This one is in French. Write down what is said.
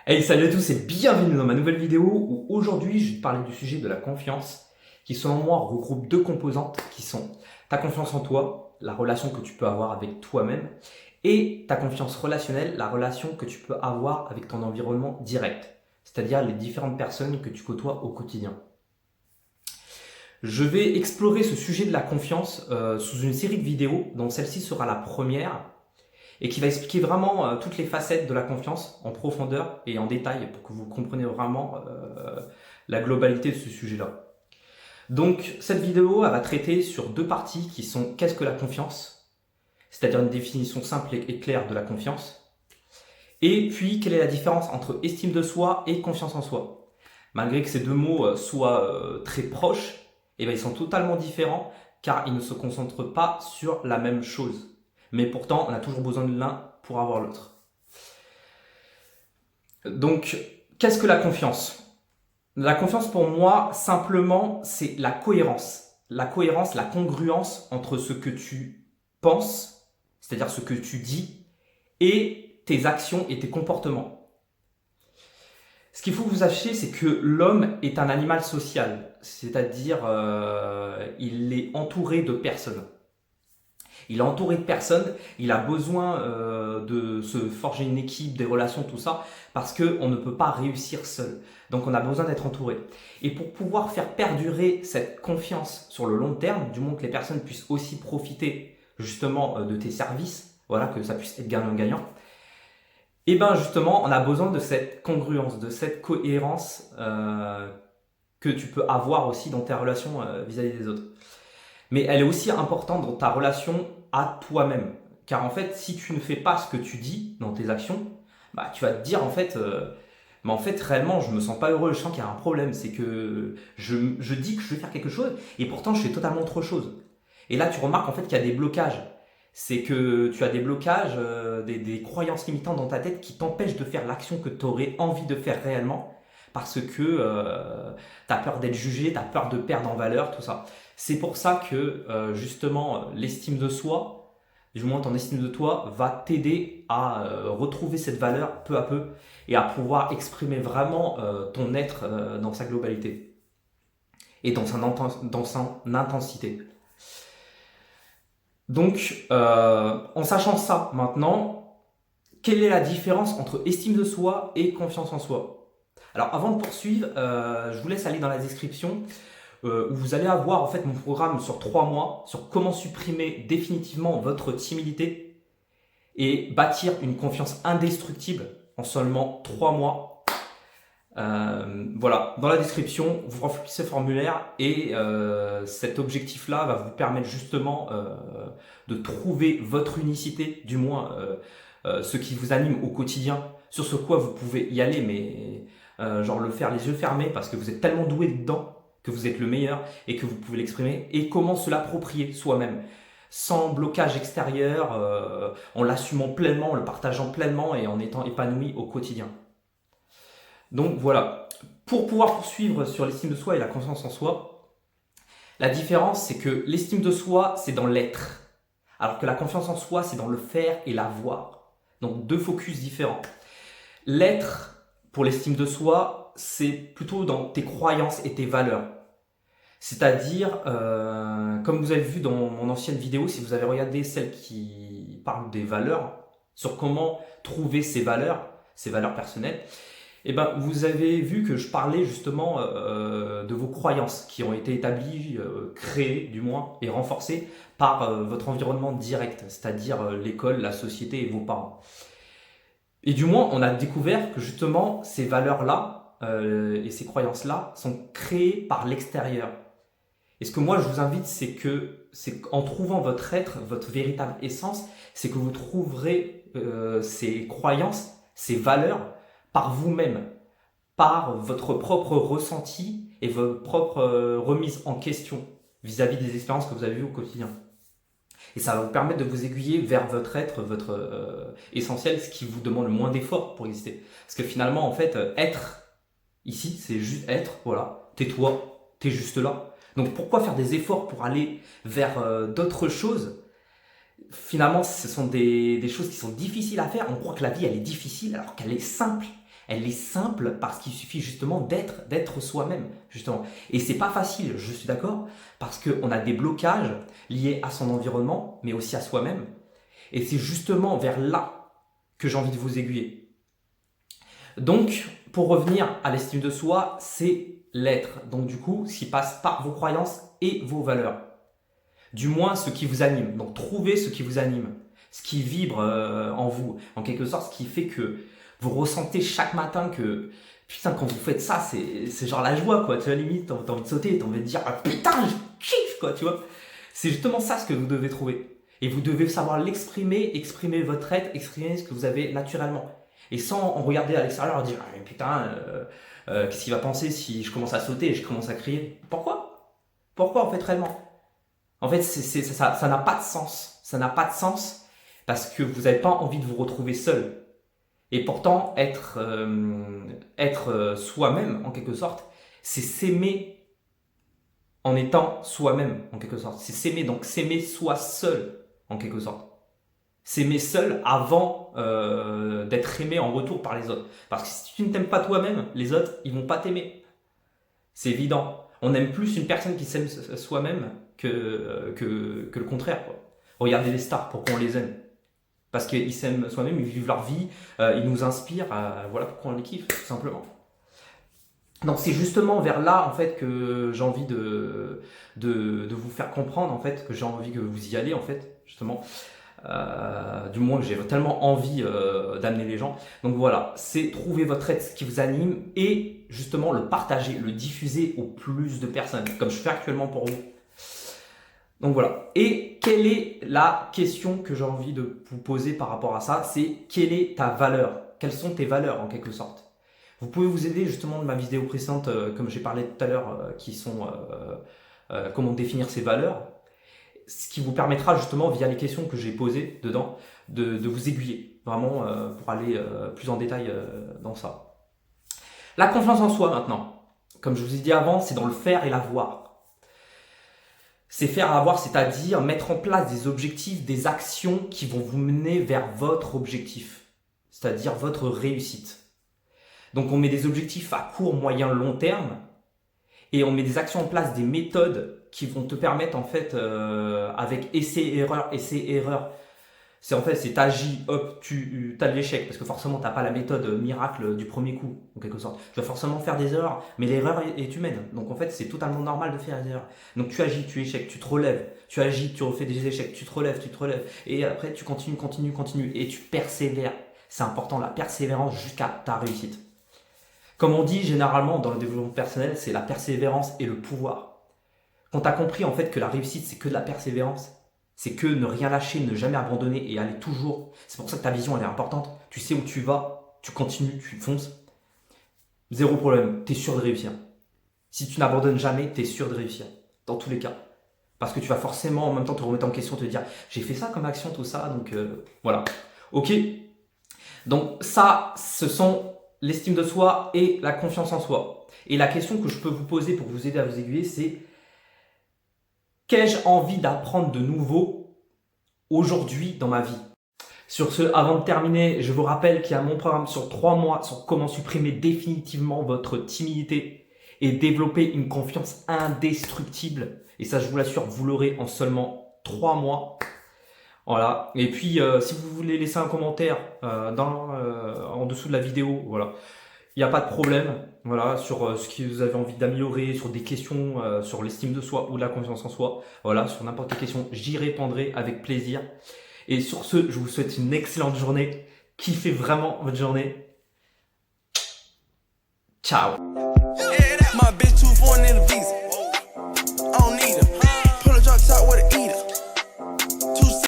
Hey, salut à tous et bienvenue dans ma nouvelle vidéo où aujourd'hui je vais te parler du sujet de la confiance qui selon moi regroupe deux composantes qui sont ta confiance en toi, la relation que tu peux avoir avec toi-même et ta confiance relationnelle, la relation que tu peux avoir avec ton environnement direct, c'est-à-dire les différentes personnes que tu côtoies au quotidien. Je vais explorer ce sujet de la confiance sous une série de vidéos dont celle-ci sera la première et qui va expliquer vraiment toutes les facettes de la confiance en profondeur et en détail pour que vous compreniez vraiment la globalité de ce sujet-là. Donc cette vidéo elle va traiter sur deux parties qui sont qu'est-ce que la confiance, c'est-à-dire une définition simple et claire de la confiance, et puis quelle est la différence entre estime de soi et confiance en soi. Malgré que ces deux mots soient très proches, eh bien, ils sont totalement différents car ils ne se concentrent pas sur la même chose. Mais pourtant, on a toujours besoin de l'un pour avoir l'autre. Donc, qu'est-ce que la confiance? La confiance pour moi, simplement, c'est la cohérence. La cohérence, la congruence entre ce que tu penses, c'est-à-dire ce que tu dis, et tes actions et tes comportements. Ce qu'il faut que vous sachiez, c'est que l'homme est un animal social, c'est-à-dire il est entouré de personnes. Il est entouré de personnes, il a besoin de se forger une équipe, des relations, tout ça, parce qu'on ne peut pas réussir seul. Donc on a besoin d'être entouré. Et pour pouvoir faire perdurer cette confiance sur le long terme, du moins que les personnes puissent aussi profiter justement de tes services, voilà, que ça puisse être gagnant-gagnant, et bien justement on a besoin de cette congruence, de cette cohérence que tu peux avoir aussi dans tes relations vis-à-vis des autres. Mais elle est aussi importante dans ta relation à toi-même. Car en fait, si tu ne fais pas ce que tu dis dans tes actions, bah, tu vas te dire en fait, mais en fait réellement je me sens pas heureux, je sens qu'il y a un problème, c'est que je dis que je vais faire quelque chose et pourtant je fais totalement autre chose. Et là tu remarques en fait qu'il y a des blocages. C'est que tu as des blocages, des croyances limitantes dans ta tête qui t'empêchent de faire l'action que tu aurais envie de faire réellement parce que tu as peur d'être jugé, tu as peur de perdre en valeur, tout ça. C'est pour ça que justement l'estime de soi, du moins ton estime de toi, va t'aider à retrouver cette valeur peu à peu et à pouvoir exprimer vraiment ton être dans sa globalité et dans son intensité. Donc, en sachant ça maintenant, quelle est la différence entre estime de soi et confiance en soi? Alors, avant de poursuivre, je vous laisse aller dans la description où vous allez avoir en fait mon programme sur 3 mois sur comment supprimer définitivement votre timidité et bâtir une confiance indestructible en seulement 3 mois. Voilà, dans la description, vous remplissez ce formulaire et cet objectif-là va vous permettre justement de trouver votre unicité, du moins ce qui vous anime au quotidien, sur ce quoi vous pouvez y aller, mais genre le faire les yeux fermés parce que vous êtes tellement doué dedans que vous êtes le meilleur et que vous pouvez l'exprimer, et comment se l'approprier soi-même, sans blocage extérieur, en l'assumant pleinement, en le partageant pleinement et en étant épanoui au quotidien. Donc voilà, pour pouvoir poursuivre sur l'estime de soi et la confiance en soi, la différence c'est que l'estime de soi c'est dans l'être, alors que la confiance en soi c'est dans le faire et l'avoir. Donc deux focus différents. L'être, pour l'estime de soi, c'est plutôt dans tes croyances et tes valeurs. C'est-à-dire, comme vous avez vu dans mon ancienne vidéo, si vous avez regardé celle qui parle des valeurs, sur comment trouver ces valeurs personnelles, eh ben, vous avez vu que je parlais justement de vos croyances qui ont été établies, créées du moins, et renforcées par votre environnement direct, c'est-à-dire l'école, la société et vos parents. Et du moins, on a découvert que justement, ces valeurs-là et ces croyances-là sont créées par l'extérieur. Et ce que moi je vous invite, c'est qu'en trouvant votre être, votre véritable essence, c'est que vous trouverez ces croyances, ces valeurs par vous-même, par votre propre ressenti et votre propre remise en question vis-à-vis des expériences que vous avez vues au quotidien. Et ça va vous permettre de vous aiguiller vers votre être, votre essentiel, ce qui vous demande le moins d'efforts pour exister. Parce que finalement, en fait, être ici, c'est juste être, voilà. Tais-toi, t'es juste là. Donc pourquoi faire des efforts pour aller vers d'autres choses? Finalement, ce sont des choses qui sont difficiles à faire. On croit que la vie, elle est difficile alors qu'elle est simple. elle est simple parce qu'il suffit justement d'être soi-même, justement. Et c'est pas facile, je suis d'accord, parce qu'on a des blocages liés à son environnement, mais aussi à soi-même. Et c'est justement vers là que j'ai envie de vous aiguiller. Donc, pour revenir à l'estime de soi, c'est l'être. Donc du coup, ce qui passe par vos croyances et vos valeurs. Du moins, ce qui vous anime. Donc trouvez ce qui vous anime, ce qui vibre en vous, en quelque sorte, ce qui fait que vous ressentez chaque matin que putain, quand vous faites ça, c'est genre la joie, quoi. Tu vois, limite, t'as envie de sauter, t'as envie de dire ah, putain, je kiffe, quoi, tu vois. C'est justement ça ce que vous devez trouver. Et vous devez savoir l'exprimer, exprimer votre être, exprimer ce que vous avez naturellement. Et sans en regarder à l'extérieur et dire ah, putain, qu'est-ce qu'il va penser si je commence à sauter et je commence à crier. Pourquoi en fait réellement? En fait, ça n'a pas de sens. Ça n'a pas de sens parce que vous n'avez pas envie de vous retrouver seul. Et pourtant, être soi-même, en quelque sorte, c'est s'aimer en étant soi-même, en quelque sorte. C'est s'aimer, donc s'aimer soi seul, en quelque sorte. S'aimer seul avant d'être aimé en retour par les autres. Parce que si tu ne t'aimes pas toi-même, les autres, ils vont pas t'aimer. C'est évident. On aime plus une personne qui s'aime soi-même que le contraire, quoi. Regardez les stars, pourquoi on les aime? Parce qu'ils s'aiment soi-même, ils vivent leur vie, ils nous inspirent, voilà pourquoi on les kiffe, tout simplement. Donc c'est justement vers là en fait que j'ai envie de vous faire comprendre, en fait, que j'ai envie que vous y allez, en fait, justement. Du moins que j'ai tellement envie d'amener les gens. Donc voilà, c'est trouver votre être, ce qui vous anime, et justement le partager, le diffuser au plus de personnes, comme je fais actuellement pour vous. Donc voilà. Et quelle est la question que j'ai envie de vous poser par rapport à ça? C'est quelle est ta valeur? Quelles sont tes valeurs en quelque sorte? Vous pouvez vous aider justement de ma vidéo précédente, comme j'ai parlé tout à l'heure, qui sont comment définir ses valeurs, ce qui vous permettra justement via les questions que j'ai posées dedans de vous aiguiller vraiment pour aller plus en détail dans ça. La confiance en soi maintenant, comme je vous ai dit avant, c'est dans le faire et l'avoir. C'est faire et avoir, c'est-à-dire mettre en place des objectifs, des actions qui vont vous mener vers votre objectif, c'est-à-dire votre réussite. Donc on met des objectifs à court, moyen, long terme, et on met des actions en place, des méthodes qui vont te permettre en fait avec essai-erreur, essai-erreur. C'est t'agis, hop, tu as de l'échec, parce que forcément t'as pas la méthode miracle du premier coup, en quelque sorte. Tu vas forcément faire des erreurs, mais l'erreur est humaine. Donc en fait c'est totalement normal de faire des erreurs. Donc tu agis, tu échecs, tu te relèves, tu agis, tu refais des échecs, tu te relèves, et après tu continues, et tu persévères. C'est important, la persévérance jusqu'à ta réussite. Comme on dit généralement dans le développement personnel, c'est la persévérance et le pouvoir. Quand tu as compris en fait que la réussite c'est que de la persévérance, c'est que ne rien lâcher, ne jamais abandonner et aller toujours. C'est pour ça que ta vision elle est importante. Tu sais où tu vas, tu continues, tu fonces. Zéro problème, tu es sûr de réussir. Si tu n'abandonnes jamais, tu es sûr de réussir. Dans tous les cas. Parce que tu vas forcément en même temps te remettre en question, te dire j'ai fait ça comme action, tout ça, donc voilà. Ok. Donc ça, ce sont l'estime de soi et la confiance en soi. Et la question que je peux vous poser pour vous aider à vous aiguiller, c'est qu'ai-je envie d'apprendre de nouveau aujourd'hui dans ma vie? Sur ce, avant de terminer, je vous rappelle qu'il y a mon programme sur 3 mois sur comment supprimer définitivement votre timidité et développer une confiance indestructible. Et ça, je vous l'assure, vous l'aurez en seulement 3 mois. Voilà. Et puis, si vous voulez laisser un commentaire en dessous de la vidéo, voilà, il n'y a pas de problème. Voilà, sur ce que vous avez envie d'améliorer, sur des questions sur l'estime de soi ou la confiance en soi. Voilà, sur n'importe quelle question, j'y répondrai avec plaisir. Et sur ce, je vous souhaite une excellente journée. Kiffez vraiment votre journée. Ciao.